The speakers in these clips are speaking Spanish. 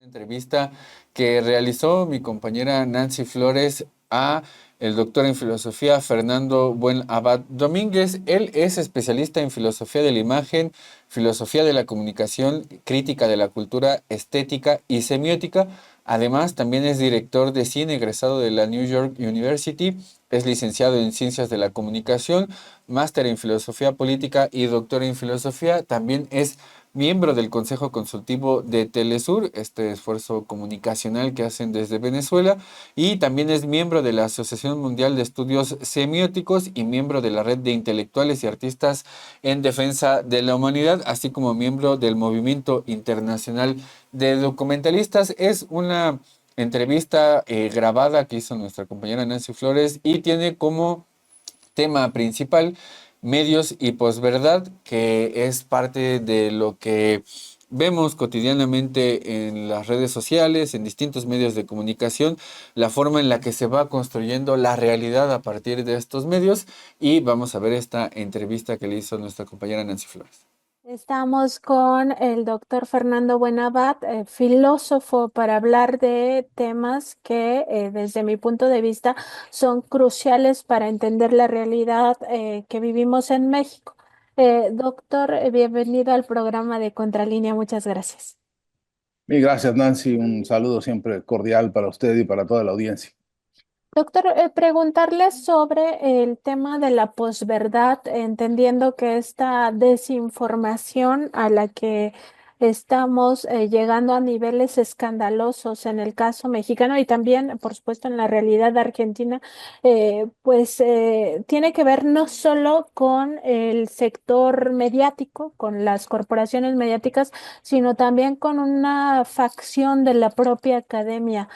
Entrevista que realizó mi compañera Nancy Flores a el doctor en filosofía Fernando Buenabad Domínguez. Él es especialista en filosofía de la imagen, filosofía de la comunicación, crítica de la cultura, estética y semiótica. Además, también es director de cine egresado de la New York University. Es licenciado en ciencias de la comunicación, máster en filosofía política y doctor en filosofía. También es miembro del Consejo Consultivo de Telesur, este esfuerzo comunicacional que hacen desde Venezuela, y también es miembro de la Asociación Mundial de Estudios Semióticos y miembro de la Red de Intelectuales y Artistas en Defensa de la Humanidad, así como miembro del Movimiento Internacional de Documentalistas. Es una entrevista grabada que hizo nuestra compañera Nancy Flores y tiene como tema principal, medios y posverdad, que es parte de lo que vemos cotidianamente en las redes sociales, en distintos medios de comunicación, la forma en la que se va construyendo la realidad a partir de estos medios. Y vamos a ver esta entrevista que le hizo nuestra compañera Nancy Flores. Estamos con el doctor Fernando Buenabad, filósofo, para hablar de temas que, desde mi punto de vista, son cruciales para entender la realidad que vivimos en México. Doctor, bienvenido al programa de Contralínea. Muchas gracias. Mil gracias, Nancy. Un saludo siempre cordial para usted y para toda la audiencia. Doctor, preguntarle sobre el tema de la posverdad, entendiendo que esta desinformación a la que estamos llegando a niveles escandalosos en el caso mexicano y también, por supuesto, en la realidad argentina, tiene que ver no solo con el sector mediático, con las corporaciones mediáticas, sino también con una facción de la propia academia.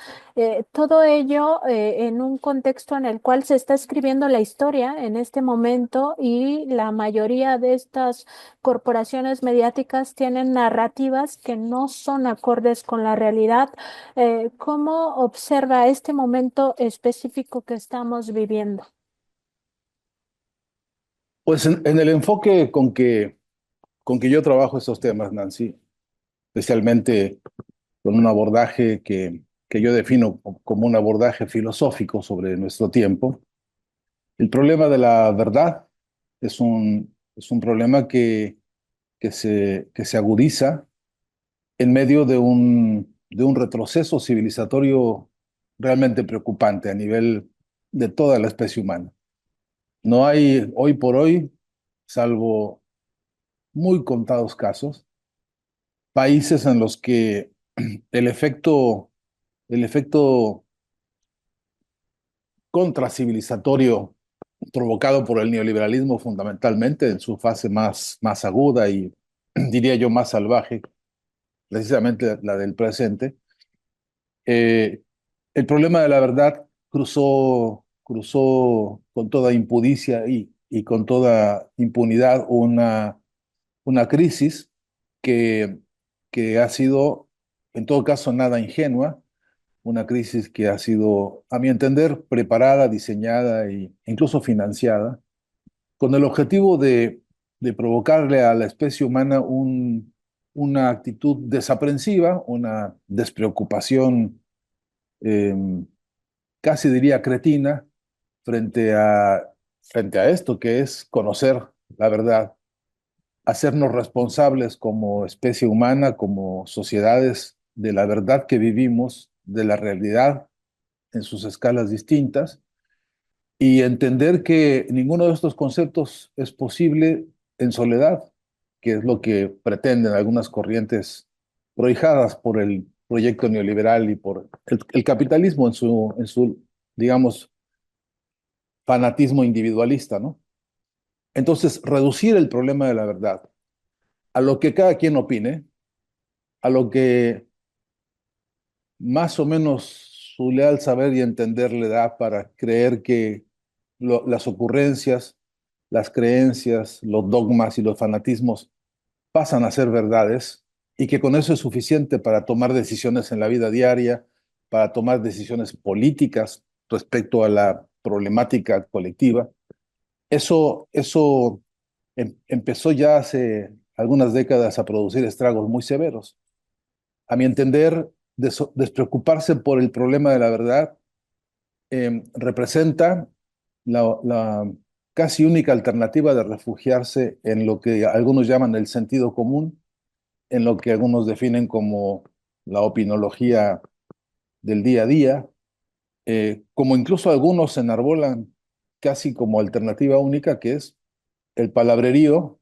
Todo ello en un contexto en el cual se está escribiendo la historia en este momento y la mayoría de estas corporaciones mediáticas tienen narrativas que no son acordes con la realidad. ¿Cómo observa este momento específico que estamos viviendo? Pues en el enfoque con que yo trabajo estos temas, Nancy, especialmente con un abordaje que yo defino como un abordaje filosófico sobre nuestro tiempo, el problema de la verdad es un problema que se agudiza en medio de un retroceso civilizatorio realmente preocupante a nivel de toda la especie humana. No hay hoy por hoy, salvo muy contados casos, países en los que el efecto contracivilizatorio provocado por el neoliberalismo fundamentalmente en su fase más aguda y diría yo más salvaje, precisamente la del presente, eh, el problema de la verdad cruzó con toda impudicia y con toda impunidad una crisis que, que ha sido, en todo caso, nada ingenua, una crisis que ha sido, a mi entender, preparada, diseñada e incluso financiada, con el objetivo de provocarle a la especie humana una actitud desaprensiva, una despreocupación, eh, casi diría cretina, frente a, frente a esto que es conocer la verdad, hacernos responsables como especie humana, como sociedades, de la verdad que vivimos, de la realidad en sus escalas distintas, y entender que ninguno de estos conceptos es posible en soledad, que es lo que pretenden algunas corrientes prohijadas por el proyecto neoliberal y por el capitalismo en su, digamos, fanatismo individualista, ¿no? Entonces, reducir el problema de la verdad a lo que cada quien opine, a lo que más o menos su leal saber y entender le da para creer que las ocurrencias, las creencias, los dogmas y los fanatismos pasan a ser verdades y que con eso es suficiente para tomar decisiones en la vida diaria, para tomar decisiones políticas respecto a la problemática colectiva. Eso empezó ya hace algunas décadas a producir estragos muy severos. A mi entender, despreocuparse por el problema de la verdad representa la casi única alternativa de refugiarse en lo que algunos llaman el sentido común, en lo que algunos definen como la opinología del día a día, como incluso algunos enarbolan casi como alternativa única, que es el palabrerío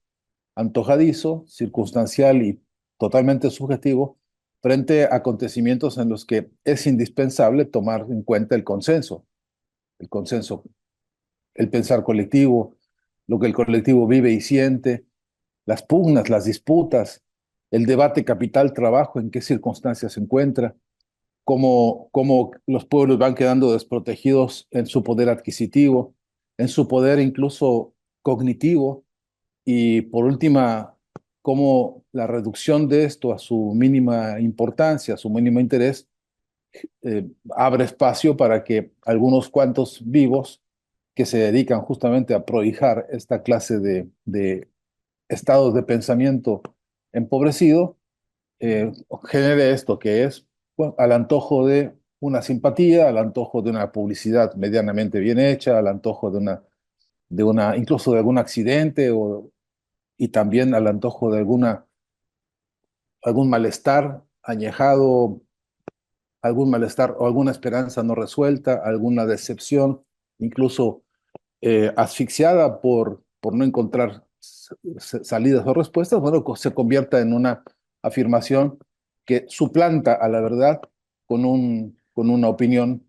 antojadizo, circunstancial y totalmente subjetivo frente a acontecimientos en los que es indispensable tomar en cuenta el consenso, el pensar colectivo, lo que el colectivo vive y siente, las pugnas, las disputas, el debate capital-trabajo, en qué circunstancias se encuentra, cómo los pueblos van quedando desprotegidos en su poder adquisitivo, en su poder incluso cognitivo, y por última, cómo la reducción de esto a su mínima importancia, a su mínimo interés, abre espacio para que algunos cuantos vivos que se dedican justamente a prohijar esta clase de estados de pensamiento empobrecido, genere esto que es, bueno, al antojo de una simpatía, al antojo de una publicidad medianamente bien hecha, al antojo incluso de algún accidente, y también al antojo de algún malestar añejado, algún malestar o alguna esperanza no resuelta, alguna decepción, incluso asfixiada por no encontrar salidas o respuestas, bueno, se convierta en una afirmación que suplanta a la verdad con una opinión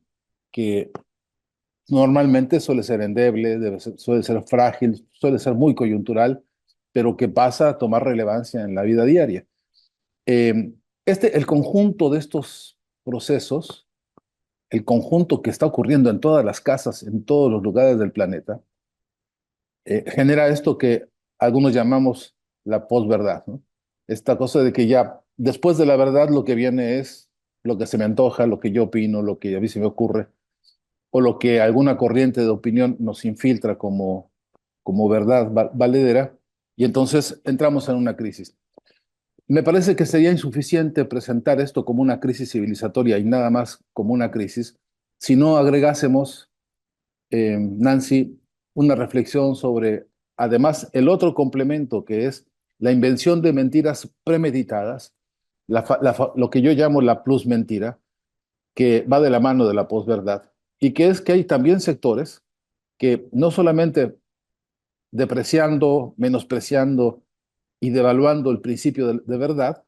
que normalmente suele ser endeble, suele ser frágil, suele ser muy coyuntural, pero que pasa a tomar relevancia en la vida diaria. Eh, el conjunto de estos procesos, el conjunto que está ocurriendo en todas las casas, en todos los lugares del planeta, genera esto que algunos llamamos la posverdad, ¿no? Esta cosa de que ya después de la verdad lo que viene es lo que se me antoja, lo que yo opino, lo que a mí se me ocurre, o lo que alguna corriente de opinión nos infiltra como verdad valedera, y entonces entramos en una crisis. Me parece que sería insuficiente presentar esto como una crisis civilizatoria y nada más como una crisis, si no agregásemos, Nancy, una reflexión sobre, además, el otro complemento que es la invención de mentiras premeditadas, lo que yo llamo la plus mentira, que va de la mano de la posverdad, y que es que hay también sectores que no solamente depreciando, menospreciando y devaluando el principio de verdad,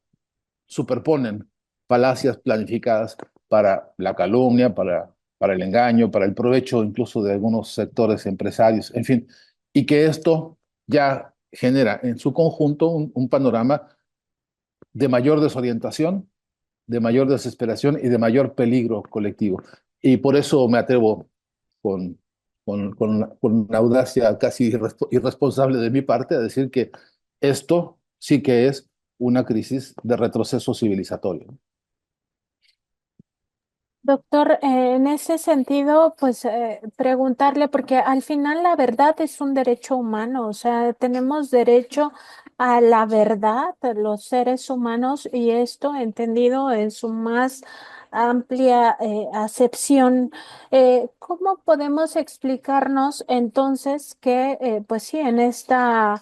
superponen falacias planificadas para la calumnia, para el engaño, para el provecho incluso de algunos sectores empresarios, en fin, y que esto ya genera en su conjunto un panorama de mayor desorientación, de mayor desesperación y de mayor peligro colectivo. Y por eso me atrevo con una audacia casi irresponsable de mi parte a decir que esto sí que es una crisis de retroceso civilizatorio. Doctor, en ese sentido, pues preguntarle, porque al final la verdad es un derecho humano, o sea, tenemos derecho a la verdad, los seres humanos, y esto entendido en su más amplia acepción. ¿Cómo podemos explicarnos entonces que, pues sí, en estas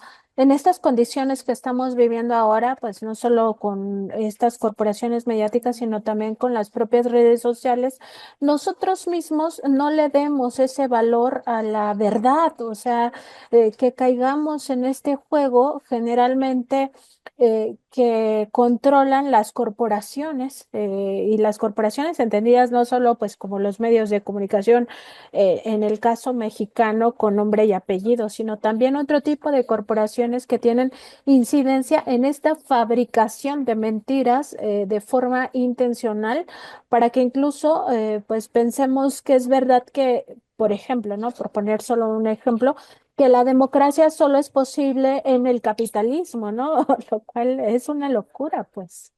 condiciones que estamos viviendo ahora, pues no solo con estas corporaciones mediáticas, sino también con las propias redes sociales, nosotros mismos no le demos ese valor a la verdad? O sea, que caigamos en este juego generalmente que controlan las corporaciones, y las corporaciones entendidas no solo pues como los medios de comunicación, en el caso mexicano con nombre y apellido, sino también otro tipo de corporaciones que tienen incidencia en esta fabricación de mentiras de forma intencional, para que incluso pues pensemos que es verdad que, por ejemplo, ¿no? Por poner solo un ejemplo, que la democracia solo es posible en el capitalismo, ¿no? Lo cual es una locura, pues.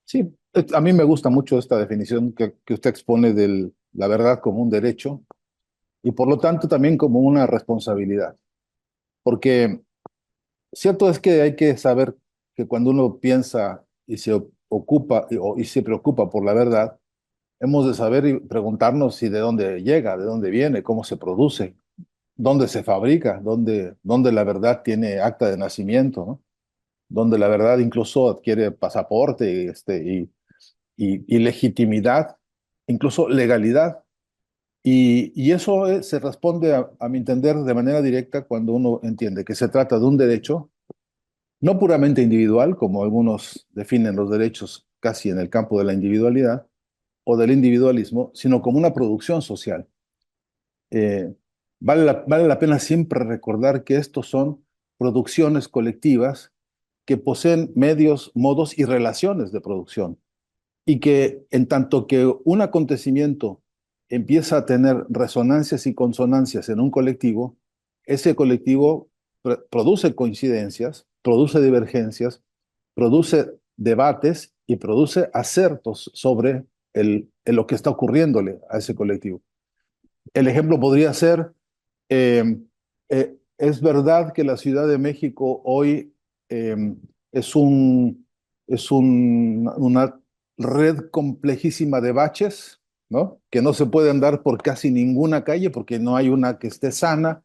Sí, a mí me gusta mucho esta definición que usted expone de la verdad como un derecho y por lo tanto también como una responsabilidad. Porque cierto es que hay que saber que cuando uno piensa y ocupa y se preocupa por la verdad, hemos de saber y preguntarnos si de dónde llega, de dónde viene, cómo se produce, dónde se fabrica, dónde la verdad tiene acta de nacimiento, ¿no? Donde la verdad incluso adquiere pasaporte y legitimidad, incluso legalidad. Y eso se responde, a mi entender, de manera directa cuando uno entiende que se trata de un derecho, no puramente individual, como algunos definen los derechos casi en el campo de la individualidad o del individualismo, sino como una producción social. Vale la pena siempre recordar que estos son producciones colectivas que poseen medios, modos y relaciones de producción, y que en tanto que un acontecimiento empieza a tener resonancias y consonancias en un colectivo, ese colectivo produce coincidencias, produce divergencias, produce debates y produce acertos sobre lo que está ocurriéndole a ese colectivo. El ejemplo podría ser, eh, es verdad que la Ciudad de México hoy eh, es una red complejísima de baches, ¿no? Que no se puede andar por casi ninguna calle porque no hay una que esté sana,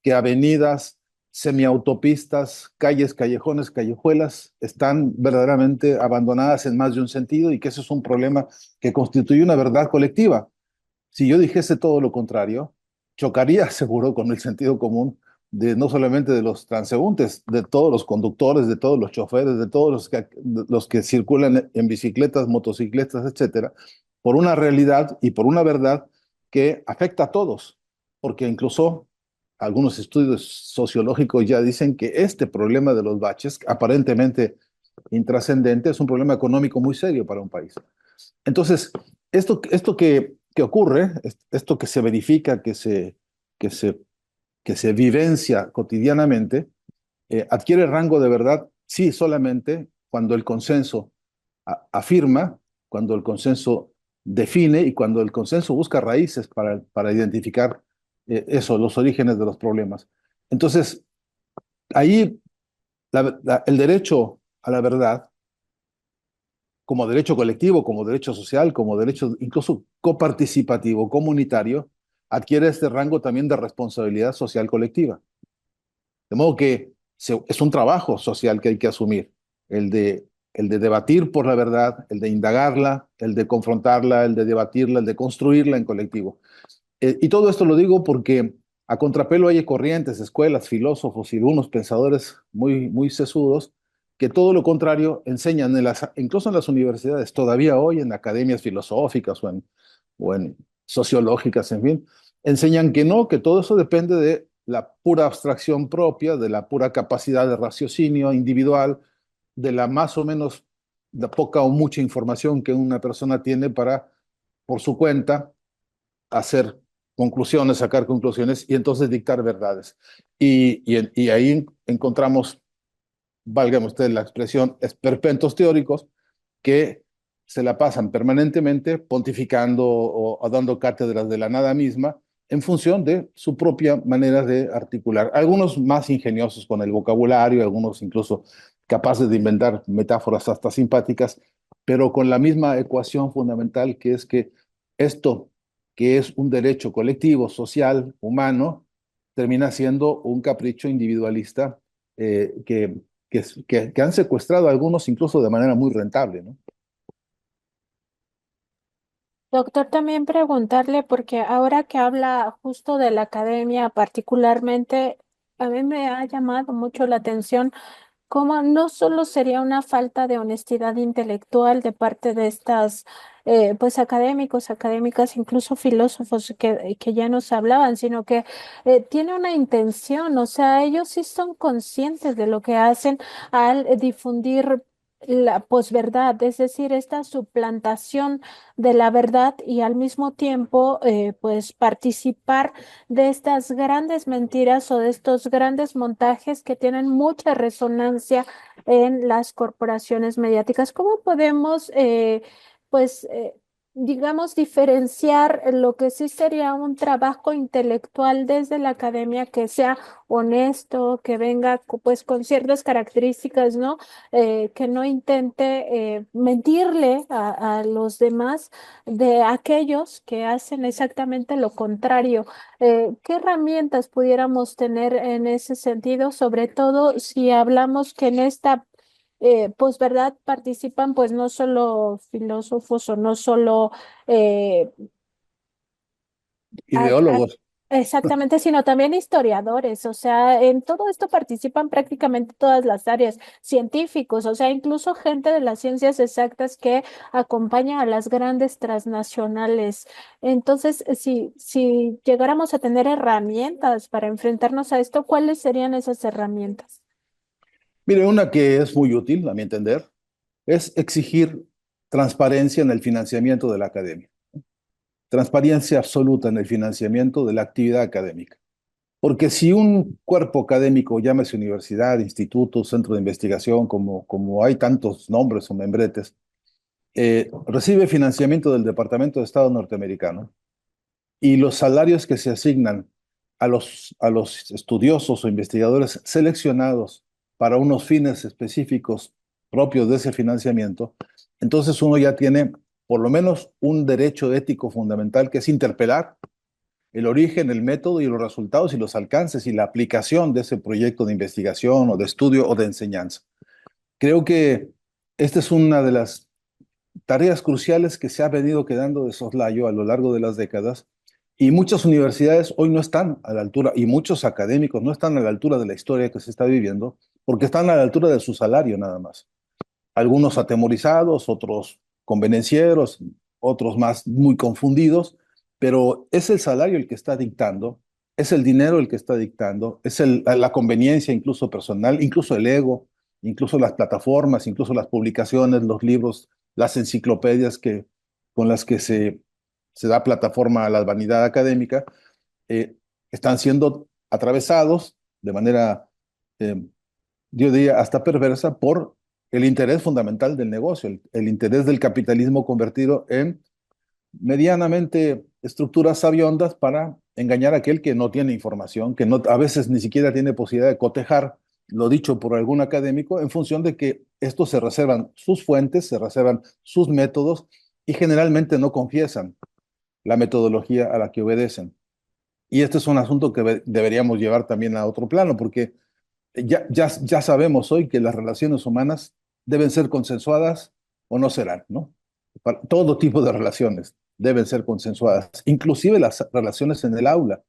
que avenidas, semiautopistas, calles, callejones, callejuelas están verdaderamente abandonadas en más de un sentido y que eso es un problema que constituye una verdad colectiva. Si yo dijese todo lo contrario, chocaría seguro con el sentido común de no solamente de los transeúntes, de todos los conductores, de todos los choferes, de todos los que circulan en bicicletas, motocicletas, etcétera, por una realidad y por una verdad que afecta a todos, porque incluso algunos estudios sociológicos ya dicen que este problema de los baches, aparentemente intrascendente, es un problema económico muy serio para un país. Entonces, esto que ocurre, esto que se verifica, que se, que se vivencia cotidianamente, adquiere rango de verdad, sí, solamente cuando el consenso afirma, cuando el consenso define y cuando el consenso busca raíces para identificar eso, los orígenes de los problemas. Entonces, ahí el derecho a la verdad como derecho colectivo, como derecho social, como derecho incluso coparticipativo, comunitario, adquiere este rango también de responsabilidad social colectiva. De modo que es un trabajo social que hay que asumir, el de, el de debatir por la verdad, el de indagarla, el de confrontarla, el de debatirla, el de construirla en colectivo. Y todo esto lo digo porque a contrapelo hay corrientes, escuelas, filósofos y algunos pensadores muy sesudos que todo lo contrario enseñan, incluso en las universidades, todavía hoy en academias filosóficas o en sociológicas, en fin, enseñan que no, que todo eso depende de la pura abstracción propia, de la pura capacidad de raciocinio individual, de la más o menos de poca o mucha información que una persona tiene para, por su cuenta, hacer conclusiones, sacar conclusiones y entonces dictar verdades. Y ahí encontramos, válgame usted la expresión, esperpentos teóricos que se la pasan permanentemente pontificando o dando cátedras de la nada misma en función de su propia manera de articular. Algunos más ingeniosos con el vocabulario, algunos incluso capaces de inventar metáforas hasta simpáticas, pero con la misma ecuación fundamental que es que esto, que es un derecho colectivo, social, humano, termina siendo un capricho individualista que han secuestrado a algunos incluso de manera muy rentable, ¿no? Doctor, también preguntarle, porque ahora que habla justo de la academia particularmente, a mí me ha llamado mucho la atención cómo no solo sería una falta de honestidad intelectual de parte de estas, pues académicos, académicas, incluso filósofos que ya nos hablaban, sino que tiene una intención, o sea, ellos sí son conscientes de lo que hacen al difundir la posverdad, es decir, esta suplantación de la verdad y al mismo tiempo, pues participar de estas grandes mentiras o de estos grandes montajes que tienen mucha resonancia en las corporaciones mediáticas. ¿Cómo podemos, pues, digamos, diferenciar lo que sí sería un trabajo intelectual desde la academia que sea honesto, que venga pues con ciertas características, ¿no? Que no intente mentirle a los demás de aquellos que hacen exactamente lo contrario. ¿Qué herramientas pudiéramos tener en ese sentido? Sobre todo si hablamos que en esta pues, ¿verdad? Participan pues no solo filósofos o no solo eh, a- a- Ideólogos. exactamente, sino también historiadores. O sea, en todo esto participan prácticamente todas las áreas, científicos, o sea, incluso gente de las ciencias exactas que acompaña a las grandes transnacionales. Entonces, si llegáramos a tener herramientas para enfrentarnos a esto, ¿cuáles serían esas herramientas? Mire, una que es muy útil, a mi entender, es exigir transparencia en el financiamiento de la academia, transparencia absoluta en el financiamiento de la actividad académica. Porque si un cuerpo académico, llámese universidad, instituto, centro de investigación, como hay tantos nombres o membretes, recibe financiamiento del Departamento de Estado norteamericano y los salarios que se asignan a los estudiosos o investigadores seleccionados para unos fines específicos propios de ese financiamiento, entonces uno ya tiene por lo menos un derecho ético fundamental que es interpelar el origen, el método y los resultados y los alcances y la aplicación de ese proyecto de investigación o de estudio o de enseñanza. Creo que esta es una de las tareas cruciales que se ha venido quedando de soslayo a lo largo de las décadas y muchas universidades hoy no están a la altura y muchos académicos no están a la altura de la historia que se está viviendo porque están a la altura de su salario nada más. Algunos atemorizados, otros convenencieros, otros más muy confundidos, pero es el salario el que está dictando, es el dinero el que está dictando, es la conveniencia incluso personal, incluso el ego, incluso las plataformas, incluso las publicaciones, los libros, las enciclopedias con las que se da plataforma a la vanidad académica, eh, están siendo atravesados de manera eh, yo diría, hasta perversa por el interés fundamental del negocio, el interés del capitalismo convertido en medianamente estructuras sabiondas para engañar a aquel que no tiene información, que no, a veces ni siquiera tiene posibilidad de cotejar lo dicho por algún académico en función de que estos se reservan sus fuentes, se reservan sus métodos y generalmente no confiesan la metodología a la que obedecen. Y este es un asunto que deberíamos llevar también a otro plano, porque ya sabemos hoy que las relaciones humanas deben ser consensuadas o no serán, ¿no? Para todo tipo de relaciones deben ser consensuadas, inclusive las relaciones en el aula.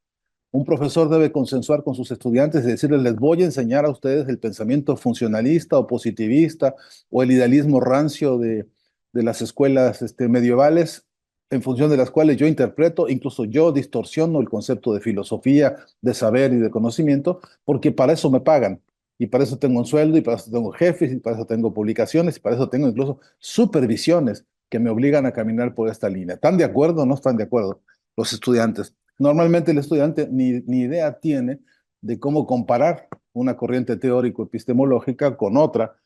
Un profesor debe consensuar con sus estudiantes y decirles, les voy a enseñar a ustedes el pensamiento funcionalista o positivista o el idealismo rancio de las escuelas medievales, en función de las cuales yo interpreto, incluso yo distorsiono el concepto de filosofía, de saber y de conocimiento, porque para eso me pagan. Y para eso tengo un sueldo, y para eso tengo jefes, y para eso tengo publicaciones, y para eso tengo incluso supervisiones que me obligan a caminar por esta línea. ¿Están de acuerdo o no están de acuerdo los estudiantes? Normalmente el estudiante ni idea tiene de cómo comparar una corriente teórico-epistemológica con otra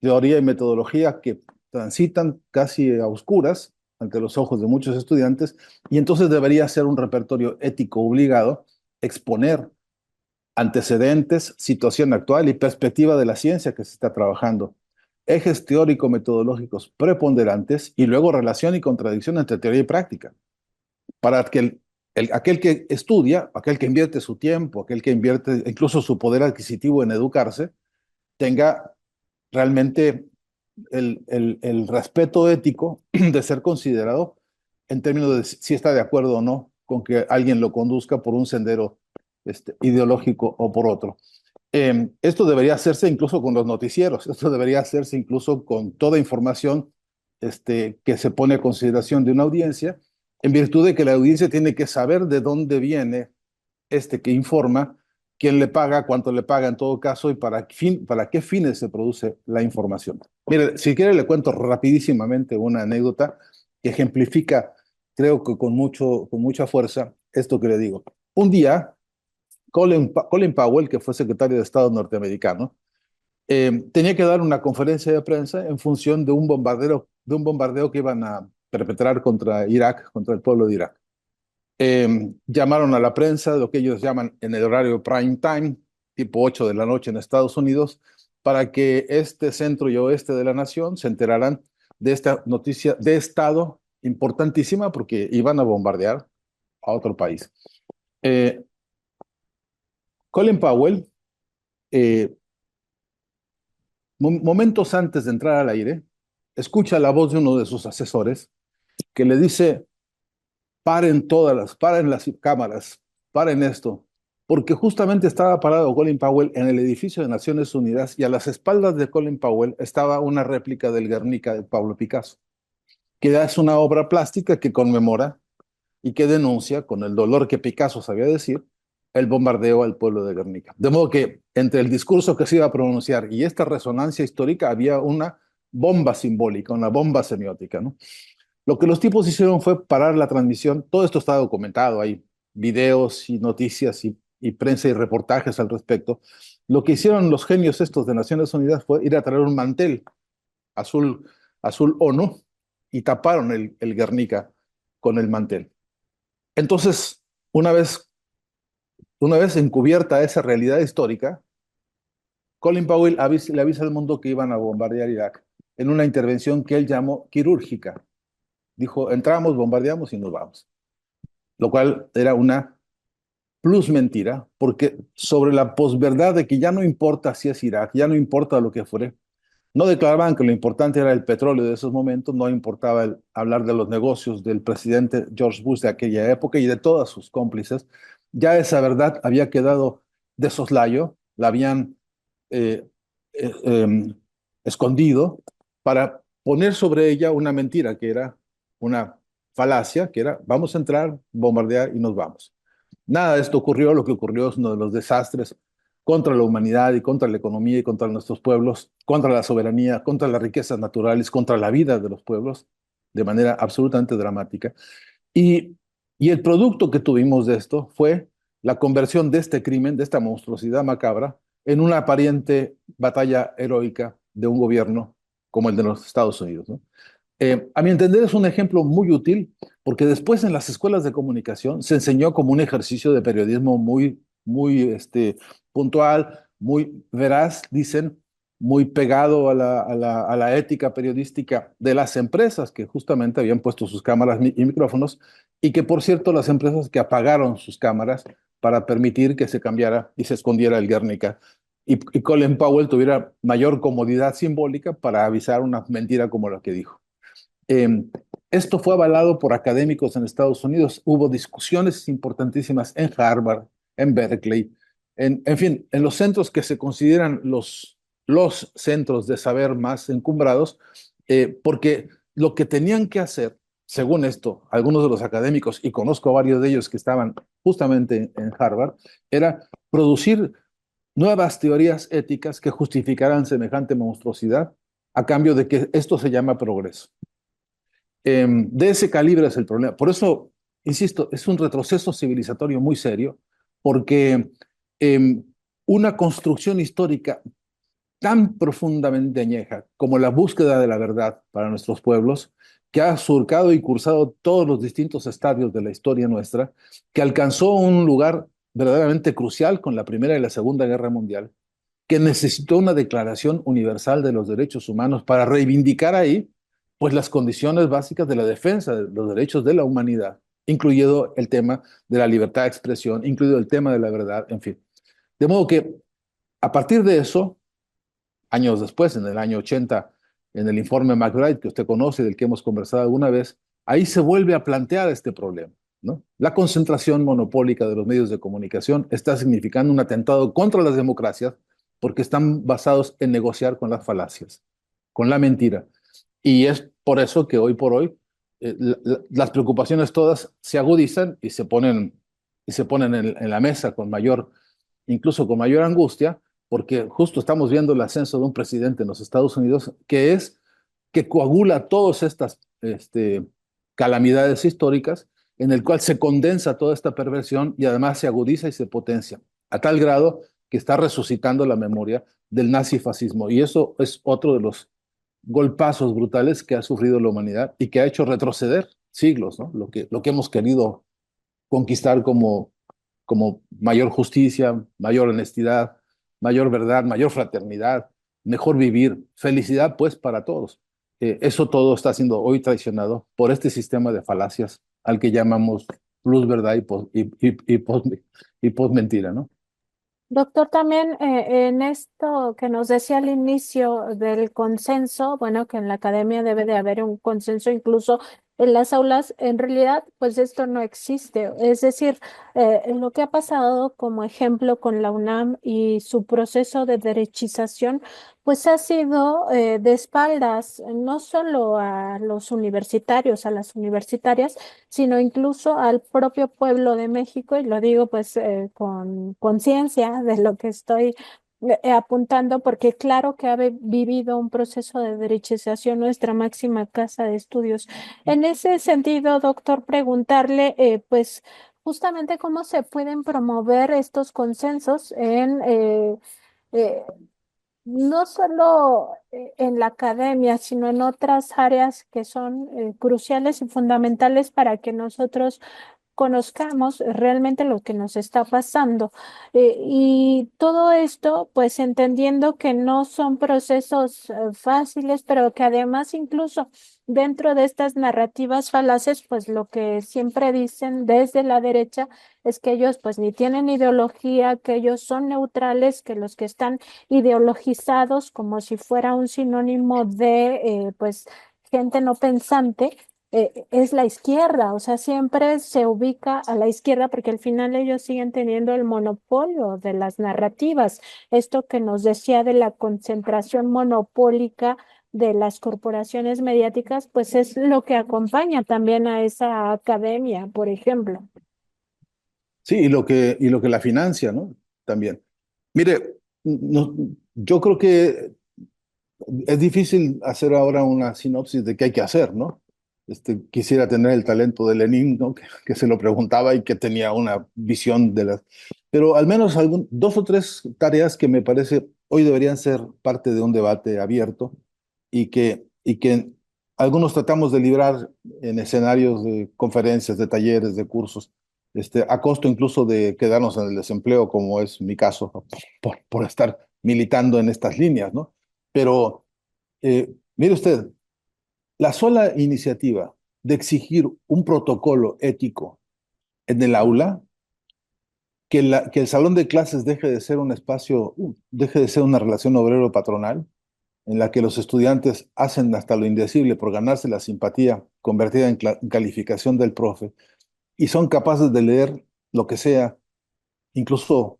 teoría y metodología que transitan casi a oscuras ante los ojos de muchos estudiantes y entonces debería ser un repertorio ético obligado exponer antecedentes, situación actual y perspectiva de la ciencia que se está trabajando, ejes teórico-metodológicos preponderantes y luego relación y contradicción entre teoría y práctica para que aquel que estudia, aquel que invierte su tiempo, aquel que invierte incluso su poder adquisitivo en educarse, tenga realmente el respeto ético de ser considerado en términos de si está de acuerdo o no con que alguien lo conduzca por un sendero ideológico o por otro. Esto debería hacerse incluso con los noticieros, esto debería hacerse incluso con toda información que se pone a consideración de una audiencia, en virtud de que la audiencia tiene que saber de dónde viene que informa, quién le paga, cuánto le paga en todo caso y para qué fines se produce la información. Mire, si quiere le cuento rapidísimamente una anécdota que ejemplifica, creo que con mucha fuerza, esto que le digo. Un día, Colin Powell, que fue secretario de Estado norteamericano, tenía que dar una conferencia de prensa en función de un bombardeo que iban a perpetrar contra Irak, contra el pueblo de Irak. Llamaron a la prensa, lo que ellos llaman en el horario prime time, tipo 8 de la noche en Estados Unidos, para que este centro y oeste de la nación se enteraran de esta noticia de Estado importantísima porque iban a bombardear a otro país. Colin Powell, momentos antes de entrar al aire, escucha la voz de uno de sus asesores que le dice: paren las cámaras, paren esto, porque justamente estaba parado Colin Powell en el edificio de Naciones Unidas y a las espaldas de Colin Powell estaba una réplica del Guernica de Pablo Picasso, que es una obra plástica que conmemora y que denuncia, con el dolor que Picasso sabía decir, el bombardeo al pueblo de Guernica. De modo que entre el discurso que se iba a pronunciar y esta resonancia histórica había una bomba simbólica, una bomba semiótica, ¿no? Lo que los tipos hicieron fue parar la transmisión. Todo esto está documentado, hay videos y noticias y prensa y reportajes al respecto. Lo que hicieron los genios estos de Naciones Unidas fue ir a traer un mantel azul, azul ONU y taparon el Guernica con el mantel. Entonces, una vez encubierta esa realidad histórica, Colin Powell le avisa al mundo que iban a bombardear Irak en una intervención que él llamó quirúrgica. Dijo: entramos, bombardeamos y nos vamos. Lo cual era una plus mentira, porque sobre la posverdad de que ya no importa si es Irak, ya no importa lo que fuere, no declaraban que lo importante era el petróleo de esos momentos, no importaba hablar de los negocios del presidente George Bush de aquella época y de todas sus cómplices. Ya esa verdad había quedado de soslayo, la habían eh, eh, eh, escondido para poner sobre ella una mentira que era una falacia, que era: vamos a entrar, bombardear y nos vamos. Nada de esto ocurrió. Lo que ocurrió es uno de los desastres contra la humanidad y contra la economía y contra nuestros pueblos, contra la soberanía, contra las riquezas naturales, contra la vida de los pueblos, de manera absolutamente dramática. Y, y el producto que tuvimos de esto fue la conversión de este crimen, de esta monstruosidad macabra, en una aparente batalla heroica de un gobierno como el de los Estados Unidos, ¿no? A mi entender es un ejemplo muy útil porque después en las escuelas de comunicación se enseñó como un ejercicio de periodismo muy puntual, muy veraz, dicen, muy pegado a la ética periodística de las empresas que justamente habían puesto sus cámaras y micrófonos, y que, por cierto, las empresas que apagaron sus cámaras para permitir que se cambiara y se escondiera el Guernica y Colin Powell tuviera mayor comodidad simbólica para avisar una mentira como la que dijo. Eh, Esto fue avalado por académicos en Estados Unidos. Hubo discusiones importantísimas en Harvard, en Berkeley, en fin, en los centros que se consideran los centros de saber más encumbrados, porque lo que tenían que hacer, según esto, algunos de los académicos, y conozco a varios de ellos que estaban justamente en Harvard, era producir nuevas teorías éticas que justificaran semejante monstruosidad a cambio de que esto se llama progreso. De ese calibre es el problema. Por eso, insisto, es un retroceso civilizatorio muy serio, porque una construcción histórica tan profundamente añeja como la búsqueda de la verdad para nuestros pueblos, que ha surcado y cursado todos los distintos estadios de la historia nuestra, que alcanzó un lugar verdaderamente crucial con la Primera y la Segunda Guerra Mundial, que necesitó una declaración universal de los derechos humanos para reivindicar ahí pues las condiciones básicas de la defensa de los derechos de la humanidad, incluido el tema de la libertad de expresión, incluido el tema de la verdad, en fin. De modo que a partir de eso, años después, en el año 80, en el informe McBride que usted conoce, del que hemos conversado alguna vez, ahí se vuelve a plantear este problema, ¿no? La concentración monopólica de los medios de comunicación está significando un atentado contra las democracias porque están basados en negociar con las falacias, con la mentira. Y es por eso que hoy por hoy las preocupaciones todas se agudizan y se ponen en la mesa con mayor, incluso con mayor angustia, porque justo estamos viendo el ascenso de un presidente en los Estados Unidos que coagula todas estas calamidades históricas, en el cual se condensa toda esta perversión y además se agudiza y se potencia, a tal grado que está resucitando la memoria del nazifascismo. Y eso es otro de los golpazos brutales que ha sufrido la humanidad y que ha hecho retroceder siglos, ¿no? Lo que hemos querido conquistar como mayor justicia, mayor honestidad, mayor verdad, mayor fraternidad, mejor vivir, felicidad pues para todos. Eso todo está siendo hoy traicionado por este sistema de falacias al que llamamos plus verdad y post mentira, ¿no? Doctor, también en esto que nos decía al inicio del consenso, bueno, que en la academia debe de haber un consenso incluso en las aulas, en realidad, pues esto no existe. Es decir, lo que ha pasado como ejemplo con la UNAM y su proceso de derechización, pues ha sido de espaldas no solo a los universitarios, a las universitarias, sino incluso al propio pueblo de México, y lo digo pues con conciencia de lo que estoy apuntando, porque claro que ha vivido un proceso de derechización nuestra máxima casa de estudios. En ese sentido, doctor, preguntarle pues justamente cómo se pueden promover estos consensos en... eh, no solo en la academia, sino en otras áreas que son cruciales y fundamentales para que nosotros conozcamos realmente lo que nos está pasando. Y todo esto, pues entendiendo que no son procesos fáciles, pero que además incluso dentro de estas narrativas falaces, pues lo que siempre dicen desde la derecha es que ellos pues ni tienen ideología, que ellos son neutrales, que los que están ideologizados como si fuera un sinónimo de pues gente no pensante es la izquierda, o sea, siempre se ubica a la izquierda porque al final ellos siguen teniendo el monopolio de las narrativas. Esto que nos decía de la concentración monopólica de las corporaciones mediáticas, pues es lo que acompaña también a esa academia, por ejemplo. Sí, y lo que la financia, ¿no? También. Mire, yo creo que es difícil hacer ahora una sinopsis de qué hay que hacer, ¿no? Quisiera tener el talento de Lenin, ¿no? Que se lo preguntaba y que tenía una visión de las... Pero al menos dos o tres tareas que me parece hoy deberían ser parte de un debate abierto y que algunos tratamos de librar en escenarios de conferencias, de talleres, de cursos, a costo incluso de quedarnos en el desempleo, como es mi caso, por estar militando en estas líneas, ¿no? Pero mire usted, la sola iniciativa de exigir un protocolo ético en el aula, que el salón de clases deje de ser un espacio, deje de ser una relación obrero-patronal, en la que los estudiantes hacen hasta lo indecible por ganarse la simpatía convertida en calificación del profe, y son capaces de leer lo que sea, incluso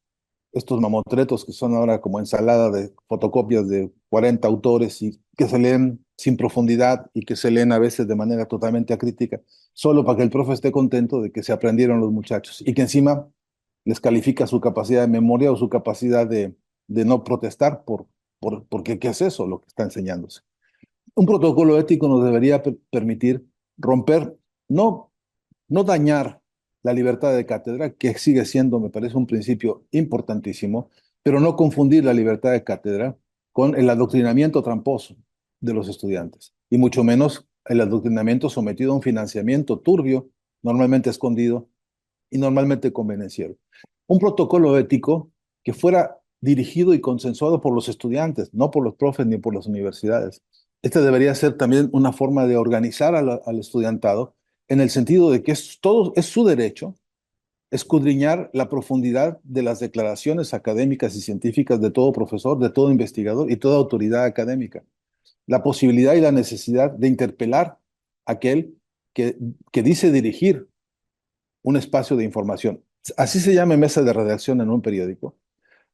estos mamotretos que son ahora como ensalada de fotocopias de 40 autores y que se leen sin profundidad y que se leen a veces de manera totalmente acrítica, solo para que el profe esté contento de que se aprendieron los muchachos y que encima les califica su capacidad de memoria o su capacidad de no protestar porque ¿qué es eso lo que está enseñándose? Un protocolo ético nos debería permitir romper, no no dañar la libertad de cátedra, que sigue siendo, me parece, un principio importantísimo, pero no confundir la libertad de cátedra con el adoctrinamiento tramposo de los estudiantes, y mucho menos el adoctrinamiento sometido a un financiamiento turbio, normalmente escondido y normalmente convenenciero. Un protocolo ético que fuera dirigido y consensuado por los estudiantes, no por los profes ni por las universidades. Este debería ser también una forma de organizar al estudiantado en el sentido de que es su derecho escudriñar la profundidad de las declaraciones académicas y científicas de todo profesor, de todo investigador y toda autoridad académica. La posibilidad y la necesidad de interpelar a aquel que dice dirigir un espacio de información. Así se llame mesa de redacción en un periódico,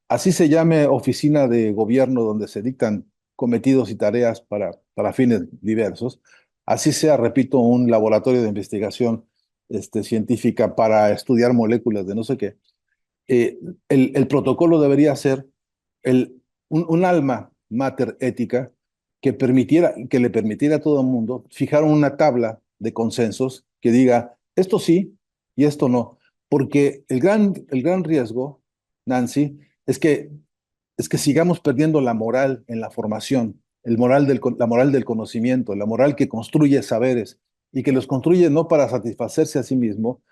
así se llame oficina de gobierno donde se dictan cometidos y tareas para fines diversos, así sea, repito, un laboratorio de investigación científica para estudiar moléculas de no sé qué. El protocolo debería ser un alma mater ética que le permitiera a todo el mundo fijar una tabla de consensos que diga esto sí y esto no. Porque el gran riesgo, Nancy, es que sigamos perdiendo la moral en la formación, la moral del conocimiento, la moral que construye saberes y que los construye no para satisfacerse a sí mismo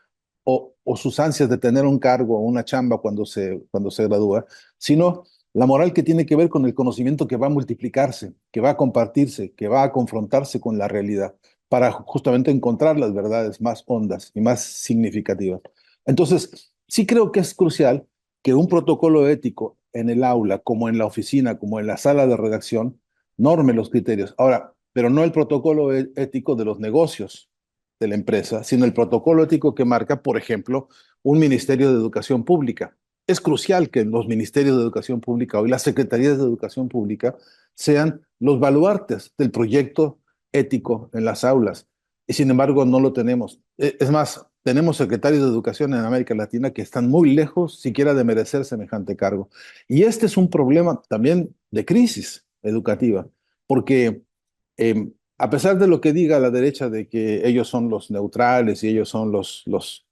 o sus ansias de tener un cargo o una chamba cuando se gradúa, sino la moral que tiene que ver con el conocimiento que va a multiplicarse, que va a compartirse, que va a confrontarse con la realidad, para justamente encontrar las verdades más hondas y más significativas. Entonces, sí creo que es crucial que un protocolo ético en el aula, como en la oficina, como en la sala de redacción, norme los criterios. Ahora, pero no el protocolo ético de los negocios de la empresa, sino el protocolo ético que marca, por ejemplo, un Ministerio de Educación Pública. Es crucial que los ministerios de Educación Pública o las secretarías de Educación Pública sean los baluartes del proyecto ético en las aulas. Y sin embargo, no lo tenemos. Es más, tenemos secretarios de Educación en América Latina que están muy lejos siquiera de merecer semejante cargo. Y este es un problema también de crisis educativa, porque a pesar de lo que diga la derecha de que ellos son los neutrales y ellos son los, los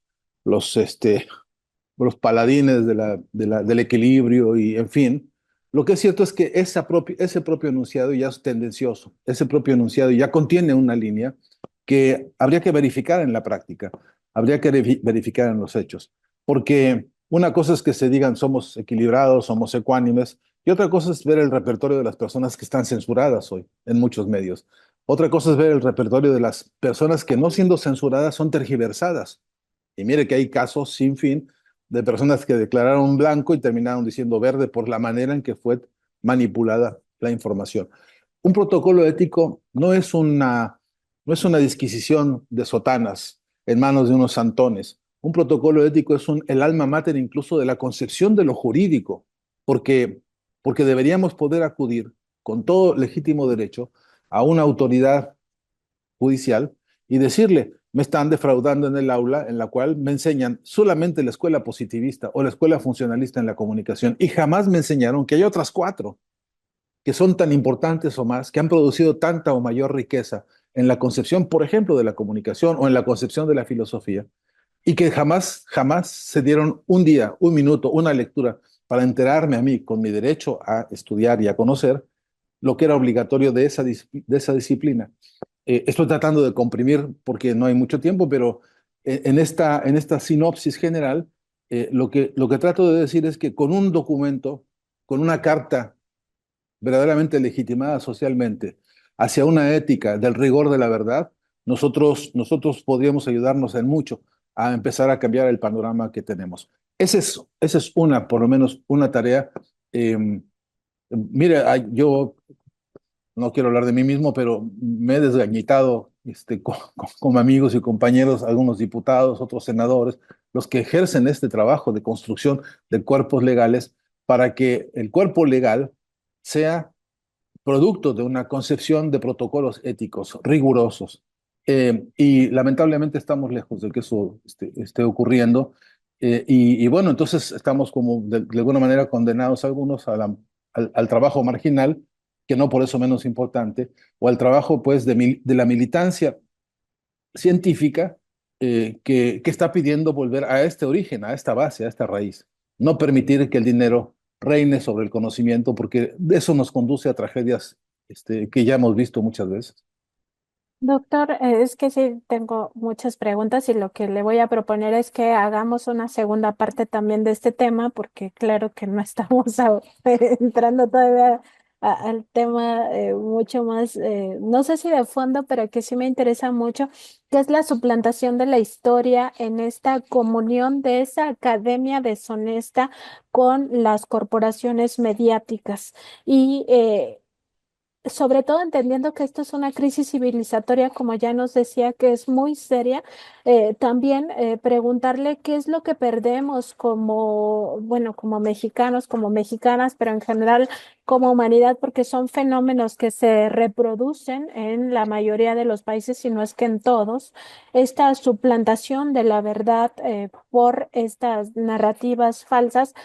paladines del equilibrio y en fin, lo que es cierto es que ese propio enunciado ya es tendencioso, ese propio enunciado ya contiene una línea que habría que verificar en la práctica, habría que verificar en los hechos, porque una cosa es que se digan somos equilibrados, somos ecuánimes, y otra cosa es ver el repertorio de las personas que están censuradas hoy en muchos medios. Otra cosa es ver el repertorio de las personas que no siendo censuradas son tergiversadas. Y mire que hay casos sin fin de personas que declararon blanco y terminaron diciendo verde por la manera en que fue manipulada la información. Un protocolo ético no es una disquisición de sotanas en manos de unos santones. Un protocolo ético es el alma mater incluso de la concepción de lo jurídico, porque, porque deberíamos poder acudir con todo legítimo derecho a una autoridad judicial y decirle, me están defraudando en el aula en la cual me enseñan solamente la escuela positivista o la escuela funcionalista en la comunicación y jamás me enseñaron que hay otras cuatro que son tan importantes o más, que han producido tanta o mayor riqueza en la concepción, por ejemplo, de la comunicación o en la concepción de la filosofía, y que jamás se dieron un día, un minuto, una lectura para enterarme a mí con mi derecho a estudiar y a conocer lo que era obligatorio de esa disciplina. Estoy tratando de comprimir porque no hay mucho tiempo, pero en esta sinopsis general, lo que trato de decir es que con un documento, con una carta verdaderamente legitimada socialmente hacia una ética del rigor de la verdad, nosotros podríamos ayudarnos en mucho a empezar a cambiar el panorama que tenemos. Esa es una, por lo menos, una tarea. Eh, Mire, yo no quiero hablar de mí mismo, pero me he desgañitado con amigos y compañeros, algunos diputados, otros senadores, los que ejercen este trabajo de construcción de cuerpos legales para que el cuerpo legal sea producto de una concepción de protocolos éticos rigurosos. Y lamentablemente estamos lejos de que eso esté ocurriendo. Y bueno, entonces estamos como de alguna manera condenados algunos al trabajo marginal, que no por eso menos importante, o al trabajo pues de la militancia científica que está pidiendo volver a este origen, a esta base, a esta raíz. No permitir que el dinero reine sobre el conocimiento, porque eso nos conduce a tragedias que ya hemos visto muchas veces. Doctor, es que sí tengo muchas preguntas y lo que le voy a proponer es que hagamos una segunda parte también de este tema, porque claro que no estamos entrando todavía al tema mucho más, no sé si de fondo, pero que sí me interesa mucho, que es la suplantación de la historia en esta comunión de esa academia deshonesta con las corporaciones mediáticas. Y sobre todo entendiendo que esto es una crisis civilizatoria, como ya nos decía, que es muy seria, también preguntarle qué es lo que perdemos como, bueno, como mexicanos, como mexicanas, pero en general como humanidad, porque son fenómenos que se reproducen en la mayoría de los países, si no es que en todos, esta suplantación de la verdad por estas narrativas falsas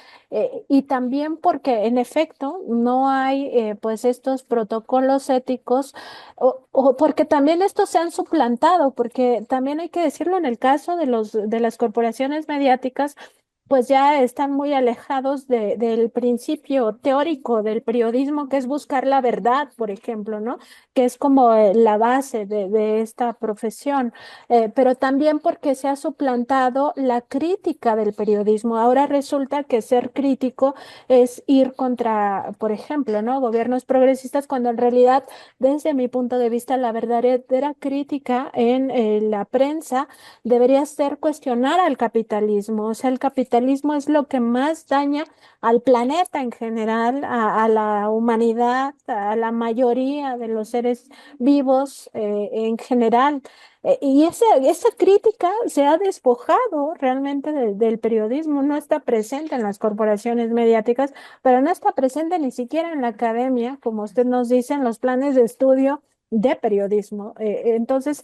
y también porque en efecto no hay pues estos protocolos éticos o porque también estos se han suplantado, porque también hay que decirlo en el caso de las corporaciones mediáticas, pues ya están muy alejados del principio teórico del periodismo, que es buscar la verdad, por ejemplo, ¿no? Que es como la base de esta profesión. Pero también porque se ha suplantado la crítica del periodismo. Ahora resulta que ser crítico es ir contra, por ejemplo, ¿no? Gobiernos progresistas, cuando en realidad, desde mi punto de vista, la verdadera crítica en la prensa debería ser cuestionar al capitalismo. O sea, el capitalismo es lo que más daña al planeta en general, a la humanidad, a la mayoría de los seres vivos en general. Y esa crítica se ha despojado realmente del periodismo, no está presente en las corporaciones mediáticas, pero no está presente ni siquiera en la academia, como usted nos dice, en los planes de estudio de periodismo. Entonces,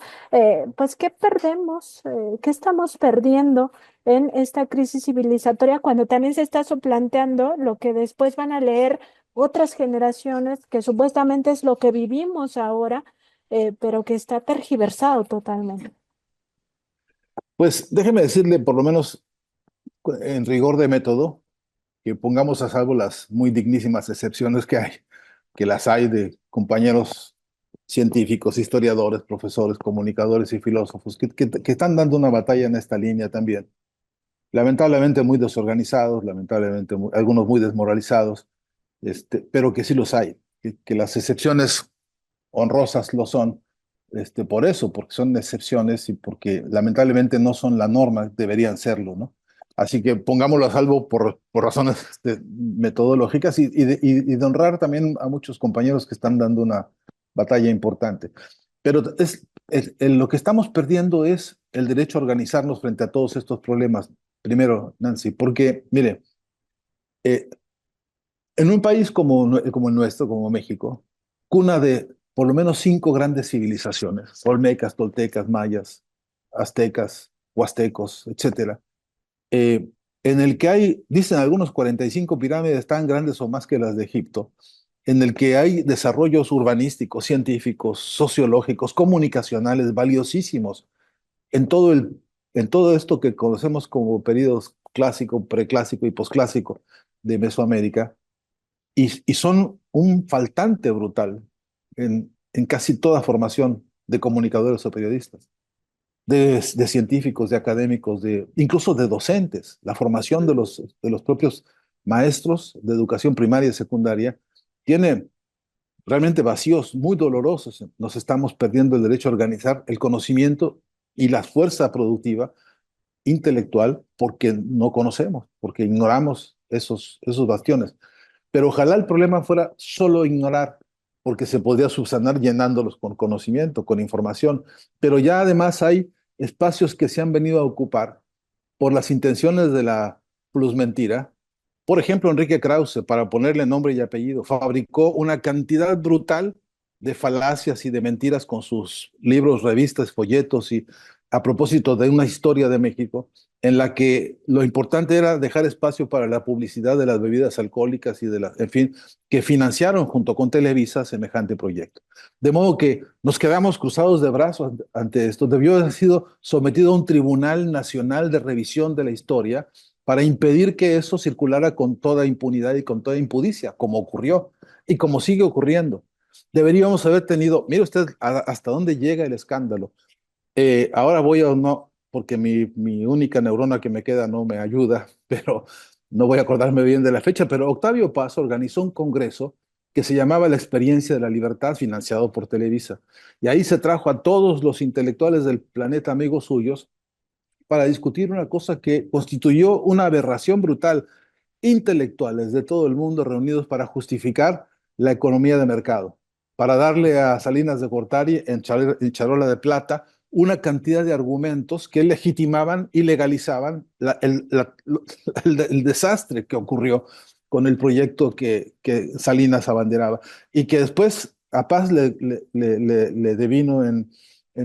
pues, ¿qué perdemos? ¿Qué estamos perdiendo en esta crisis civilizatoria cuando también se está suplanteando lo que después van a leer otras generaciones, que supuestamente es lo que vivimos ahora, pero que está tergiversado totalmente? Pues déjeme decirle, por lo menos en rigor de método, que pongamos a salvo las muy dignísimas excepciones que hay, que las hay de compañeros científicos, historiadores, profesores, comunicadores y filósofos que están dando una batalla en esta línea también. Lamentablemente muy desorganizados, lamentablemente algunos muy desmoralizados, pero que sí los hay, que las excepciones honrosas lo son, por eso, porque son excepciones y porque lamentablemente no son la norma, deberían serlo, ¿no? Así que pongámoslo a salvo por razones metodológicas y de honrar también a muchos compañeros que están dando una batalla importante. Pero lo que estamos perdiendo es el derecho a organizarnos frente a todos estos problemas. Primero, Nancy, porque, mire, eh, en un país como el nuestro, como México, cuna de por lo menos 5 grandes civilizaciones, olmecas, toltecas, mayas, aztecas, huastecos, etcétera, eh, en el que hay, dicen algunos, 45 pirámides tan grandes o más que las de Egipto, en el que hay desarrollos urbanísticos, científicos, sociológicos, comunicacionales valiosísimos en todo esto que conocemos como periodos clásico, preclásico y posclásico de Mesoamérica, y son un faltante brutal en casi toda formación de comunicadores o periodistas, de científicos, de académicos, incluso de docentes. La formación de los propios maestros de educación primaria y secundaria tiene realmente vacíos muy dolorosos. Nos estamos perdiendo el derecho a organizar el conocimiento y la fuerza productiva intelectual porque no conocemos, porque ignoramos esos bastiones. Pero ojalá el problema fuera solo ignorar, porque se podría subsanar llenándolos con conocimiento, con información. Pero ya además hay espacios que se han venido a ocupar por las intenciones de la plusmentira. Por ejemplo, Enrique Krause, para ponerle nombre y apellido, fabricó una cantidad brutal de falacias y de mentiras con sus libros, revistas, folletos y a propósito de una historia de México en la que lo importante era dejar espacio para la publicidad de las bebidas alcohólicas y en fin, que financiaron junto con Televisa semejante proyecto. De modo que nos quedamos cruzados de brazos ante esto. Debió haber sido sometido a un Tribunal Nacional de Revisión de la Historia para impedir que eso circulara con toda impunidad y con toda impudicia, como ocurrió y como sigue ocurriendo. Deberíamos haber tenido, mire usted hasta dónde llega el escándalo. Ahora voy a no, porque mi única neurona que me queda no me ayuda, pero no voy a acordarme bien de la fecha, pero Octavio Paz organizó un congreso que se llamaba La Experiencia de la Libertad, financiado por Televisa. Y ahí se trajo a todos los intelectuales del planeta, amigos suyos, para discutir una cosa que constituyó una aberración brutal. Intelectuales de todo el mundo reunidos para justificar la economía de mercado, para darle a Salinas de Gortari en charola de plata una cantidad de argumentos que legitimaban y legalizaban el desastre que ocurrió con el proyecto que Salinas abanderaba y que después a Paz le devino en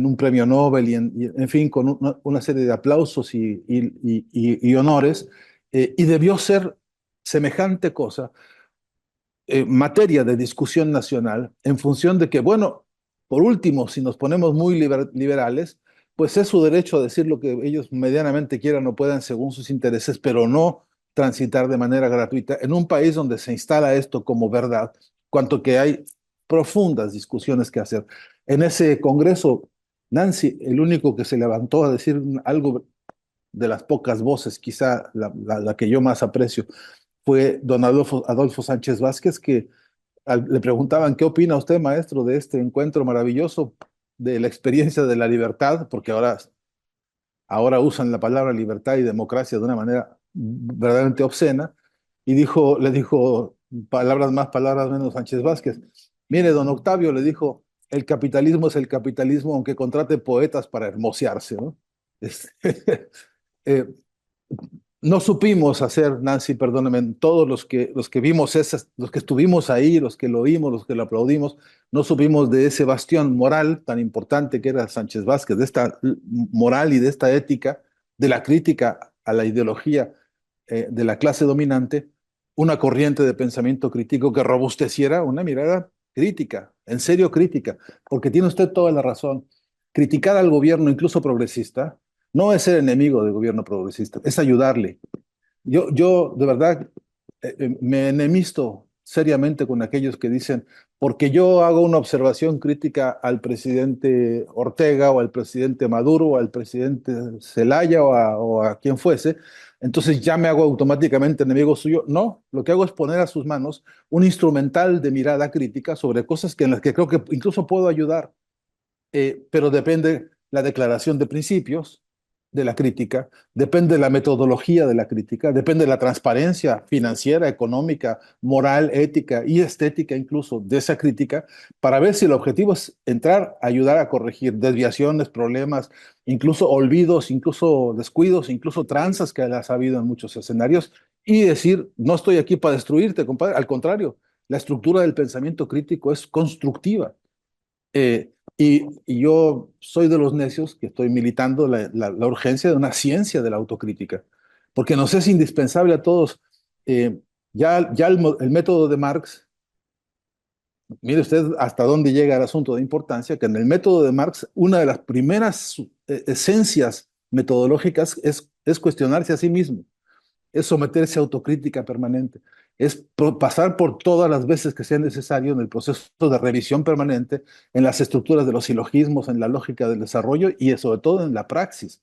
un premio Nobel y en fin, con una serie de aplausos y honores, y debió ser semejante cosa, materia de discusión nacional, en función de que, bueno, por último, si nos ponemos muy liberales, pues es su derecho a decir lo que ellos medianamente quieran o puedan según sus intereses, pero no transitar de manera gratuita en un país donde se instala esto como verdad, cuanto que hay profundas discusiones que hacer. En ese Congreso, Nancy, el único que se levantó a decir algo de las pocas voces, quizá la que yo más aprecio, fue don Adolfo Sánchez Vázquez, que le preguntaban, ¿qué opina usted, maestro, de este encuentro maravilloso de la experiencia de la libertad? Porque ahora usan la palabra libertad y democracia de una manera verdaderamente obscena. Y le dijo, palabras más, palabras menos, Sánchez Vázquez. Mire, don Octavio le dijo, el capitalismo es el capitalismo, aunque contrate poetas para hermosearse, ¿no? Este, eh, no supimos hacer, Nancy, perdóname, todos los que vimos esas, los que estuvimos ahí, los que lo oímos, los que lo aplaudimos, no supimos de ese bastión moral tan importante que era Sánchez Vázquez, de esta moral y de esta ética, de la crítica a la ideología de la clase dominante, una corriente de pensamiento crítico que robusteciera una mirada crítica, en serio crítica, porque tiene usted toda la razón. Criticar al gobierno, incluso progresista, no es ser enemigo del gobierno progresista, es ayudarle. Yo de verdad me enemisto seriamente con aquellos que dicen, porque yo hago una observación crítica al presidente Ortega o al presidente Maduro o al presidente Zelaya o a quien fuese, entonces ya me hago automáticamente enemigo suyo. No, lo que hago es poner a sus manos un instrumental de mirada crítica sobre cosas en las que creo que incluso puedo ayudar, pero depende la declaración de principios de la crítica, depende la metodología de la crítica, depende la transparencia financiera, económica, moral, ética y estética incluso de esa crítica, para ver si el objetivo es entrar a ayudar a corregir desviaciones, problemas, incluso olvidos, incluso descuidos, incluso tranzas que las ha habido en muchos escenarios, y decir, no estoy aquí para destruirte, compadre, al contrario, la estructura del pensamiento crítico es constructiva. Y yo soy de los necios que estoy militando la urgencia de una ciencia de la autocrítica, porque nos es indispensable a todos. Eh, ya el método de Marx, mire usted hasta dónde llega el asunto de importancia, que en el método de Marx una de las primeras esencias metodológicas es cuestionarse a sí mismo, es someterse a autocrítica permanente, es pasar por todas las veces que sea necesario en el proceso de revisión permanente, en las estructuras de los silogismos, en la lógica del desarrollo y sobre todo en la praxis.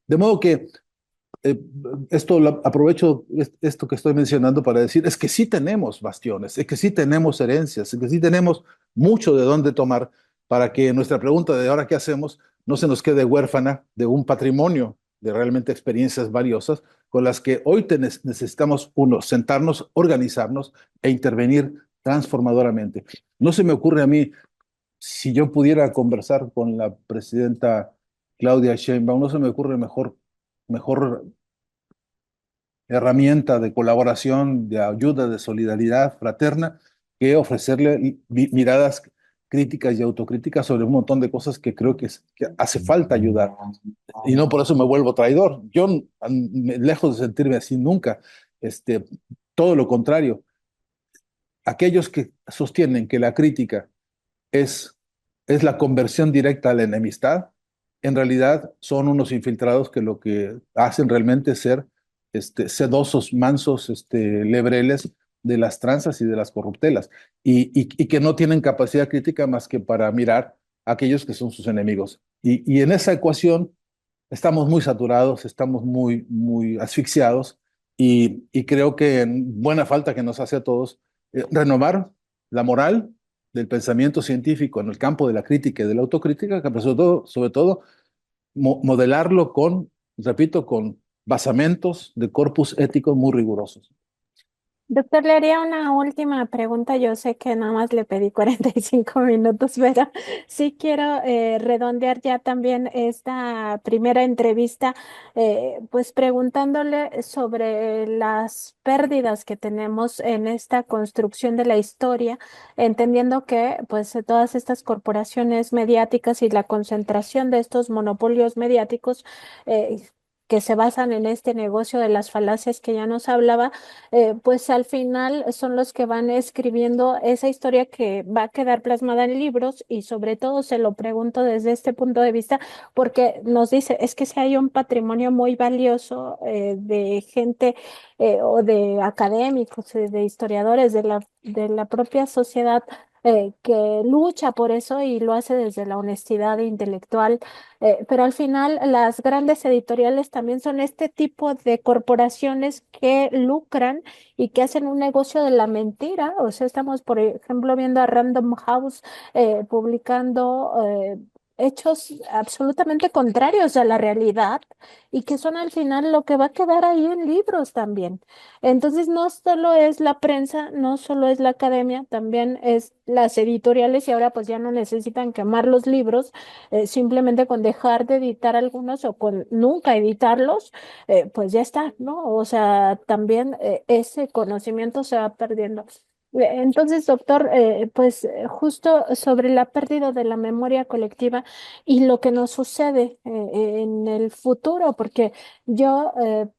De modo que eh, aprovecho esto que estoy mencionando para decir, es que sí tenemos bastiones, es que sí tenemos herencias, es que sí tenemos mucho de dónde tomar para que nuestra pregunta de ahora qué hacemos no se nos quede huérfana de un patrimonio de realmente experiencias valiosas con las que hoy necesitamos, uno, sentarnos, organizarnos e intervenir transformadoramente. No se me ocurre a mí, si yo pudiera conversar con la presidenta Claudia Sheinbaum, no se me ocurre mejor herramienta de colaboración, de ayuda, de solidaridad fraterna, que ofrecerle miradas críticas y autocríticas sobre un montón de cosas que creo que hace falta ayudar. Y no por eso me vuelvo traidor. Yo, lejos de sentirme así nunca, este, todo lo contrario. Aquellos que sostienen que la crítica es, es la conversión directa a la enemistad, en realidad son unos infiltrados que lo que hacen realmente es ser sedosos, mansos, lebreles de las tranzas y de las corruptelas, y que no tienen capacidad crítica más que para mirar a aquellos que son sus enemigos. Y en esa ecuación estamos muy saturados, estamos muy asfixiados, y creo que en buena falta que nos hace a todos renovar la moral del pensamiento científico en el campo de la crítica y de la autocrítica, que sobre todo modelarlo con, repito, con basamentos de corpus éticos muy rigurosos. Doctor, le haría una última pregunta. Yo sé que nada más le pedí 45 minutos, pero sí quiero redondear ya también esta primera entrevista, pues preguntándole sobre las pérdidas que tenemos en esta construcción de la historia, entendiendo que pues todas estas corporaciones mediáticas y la concentración de estos monopolios mediáticos que se basan en este negocio de las falacias que ya nos hablaba, pues al final son los que van escribiendo esa historia que va a quedar plasmada en libros y sobre todo se lo pregunto desde este punto de vista porque nos dice, es que si hay un patrimonio muy valioso de gente o de académicos, de historiadores de la propia sociedad que lucha por eso y lo hace desde la honestidad intelectual, pero al final las grandes editoriales también son este tipo de corporaciones que lucran y que hacen un negocio de la mentira. O sea, estamos, por ejemplo, viendo a Random House publicando hechos absolutamente contrarios a la realidad y que son al final lo que va a quedar ahí en libros también. Entonces, no solo es la prensa, no solo es la academia, también es las editoriales y ahora pues ya no necesitan quemar los libros, simplemente con dejar de editar algunos o con nunca editarlos, pues ya está, ¿no? O sea, también ese conocimiento se va perdiendo. Entonces, doctor, pues justo sobre la pérdida de la memoria colectiva y lo que nos sucede en el futuro, porque yo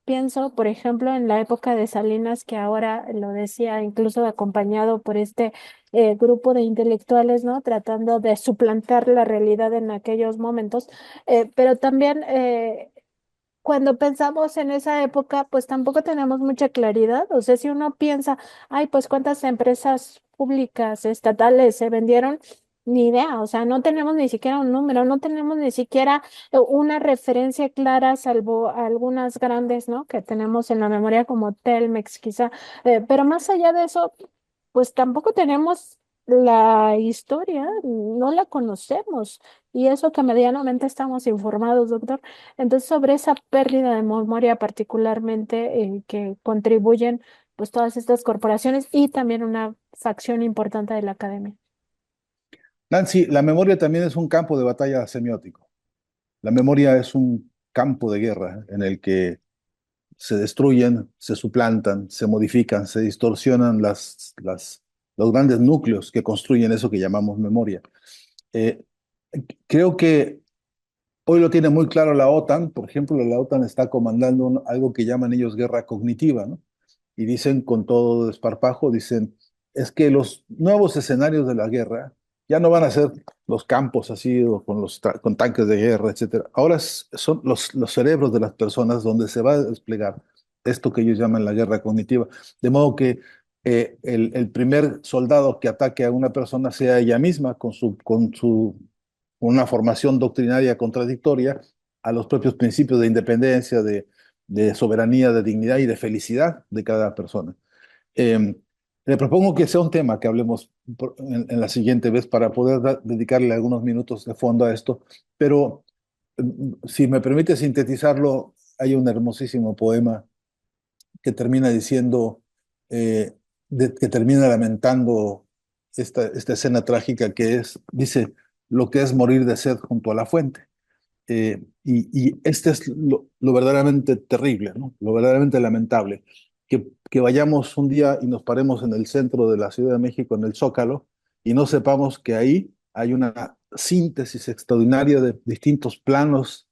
pienso, por ejemplo, en la época de Salinas, que ahora lo decía, incluso acompañado por este grupo de intelectuales, ¿no? Tratando de suplantar la realidad en aquellos momentos, pero también cuando pensamos en esa época, pues tampoco tenemos mucha claridad. O sea, si uno piensa, ay, pues cuántas empresas públicas, estatales se vendieron, ni idea. O sea, no tenemos ni siquiera un número, no tenemos ni siquiera una referencia clara, salvo algunas grandes, ¿no? Que tenemos en la memoria como Telmex, quizá. Pero más allá de eso, pues tampoco tenemos la historia, no la conocemos. Y eso que medianamente estamos informados, doctor. Entonces, sobre esa pérdida de memoria particularmente que contribuyen pues todas estas corporaciones y también una facción importante de la academia. Nancy, la memoria también es un campo de batalla semiótico. La memoria es un campo de guerra en el que se destruyen, se suplantan, se modifican, se distorsionan los grandes núcleos que construyen eso que llamamos memoria. Eh, Creo que hoy lo tiene muy claro la OTAN. Por ejemplo, la OTAN está comandando algo que llaman ellos guerra cognitiva, ¿no? Y dicen con todo desparpajo, dicen, es que los nuevos escenarios de la guerra ya no van a ser los campos así o con tanques de guerra, etcétera. Ahora son los cerebros de las personas donde se va a desplegar esto que ellos llaman la guerra cognitiva. De modo que el primer soldado que ataque a una persona sea ella misma con una formación doctrinaria contradictoria a los propios principios de independencia, de soberanía, de dignidad y de felicidad de cada persona. Eh, Le propongo que sea un tema que hablemos en la siguiente vez para poder dedicarle algunos minutos de fondo a esto, pero si me permite sintetizarlo, hay un hermosísimo poema que termina diciendo, que termina lamentando esta escena trágica que dice, lo que es morir de sed junto a la fuente. Y este es lo verdaderamente terrible, ¿no? Lo verdaderamente lamentable, que vayamos un día y nos paremos en el centro de la Ciudad de México, en el Zócalo, y no sepamos que ahí hay una síntesis extraordinaria de distintos planos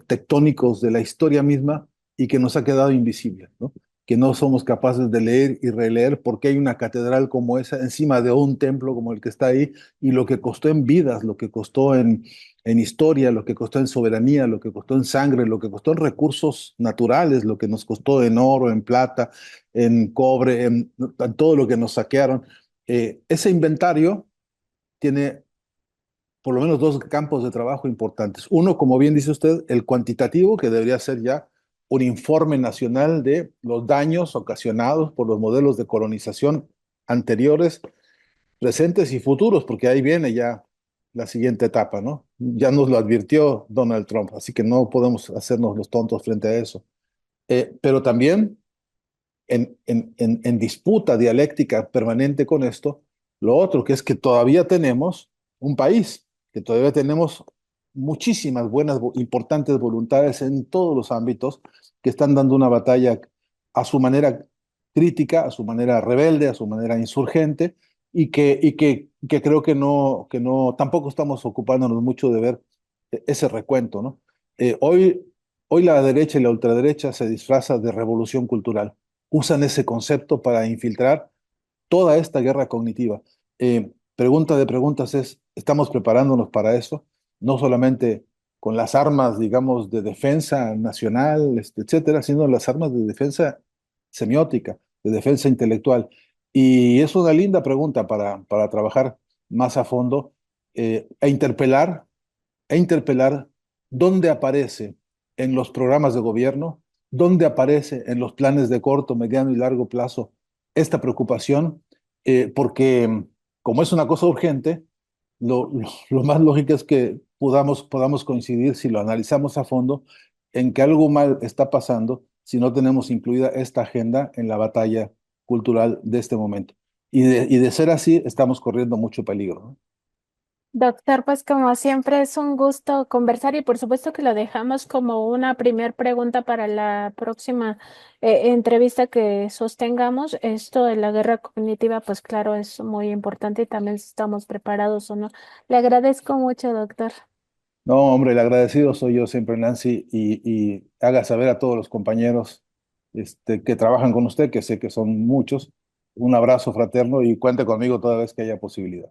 tectónicos de la historia misma y que nos ha quedado invisible, ¿no? Que no somos capaces de leer y releer porque hay una catedral como esa encima de un templo como el que está ahí y lo que costó en vidas, lo que costó en historia, lo que costó en soberanía, lo que costó en sangre, lo que costó en recursos naturales, lo que nos costó en oro, en plata, en cobre, en todo lo que nos saquearon. Ese inventario tiene por lo menos dos campos de trabajo importantes. Uno, como bien dice usted, el cuantitativo, que debería ser ya un informe nacional de los daños ocasionados por los modelos de colonización anteriores, presentes y futuros, porque ahí viene ya la siguiente etapa, ¿no? Ya nos lo advirtió Donald Trump, así que no podemos hacernos los tontos frente a eso. Pero también en disputa dialéctica permanente con esto, lo otro que es que todavía tenemos un país, que todavía tenemos muchísimas buenas, importantes voluntades en todos los ámbitos que están dando una batalla a su manera crítica, a su manera rebelde, a su manera insurgente, que creo que no, tampoco estamos ocupándonos mucho de ver ese recuento, ¿no? Hoy Hoy la derecha y la ultraderecha se disfraza de revolución cultural. Usan ese concepto para infiltrar toda esta guerra cognitiva. Pregunta de preguntas es, ¿estamos preparándonos para eso? No solamente con las armas, digamos, de defensa nacional, etcétera, sino las armas de defensa semiótica, de defensa intelectual. Y es una linda pregunta para trabajar más a fondo e interpelar dónde aparece en los programas de gobierno, dónde aparece en los planes de corto, mediano y largo plazo esta preocupación, porque como es una cosa urgente, lo más lógico es que podamos coincidir, si lo analizamos a fondo, en que algo mal está pasando si no tenemos incluida esta agenda en la batalla cultural de este momento. Y de ser así, estamos corriendo mucho peligro, ¿no? Doctor, pues como siempre es un gusto conversar y por supuesto que lo dejamos como una primer pregunta para la próxima entrevista que sostengamos. Esto de la guerra cognitiva, pues claro, es muy importante y también si estamos preparados o no. Le agradezco mucho, doctor. No, hombre, el agradecido soy yo siempre, Nancy, y haga saber a todos los compañeros que trabajan con usted, que sé que son muchos, un abrazo fraterno y cuente conmigo toda vez que haya posibilidad.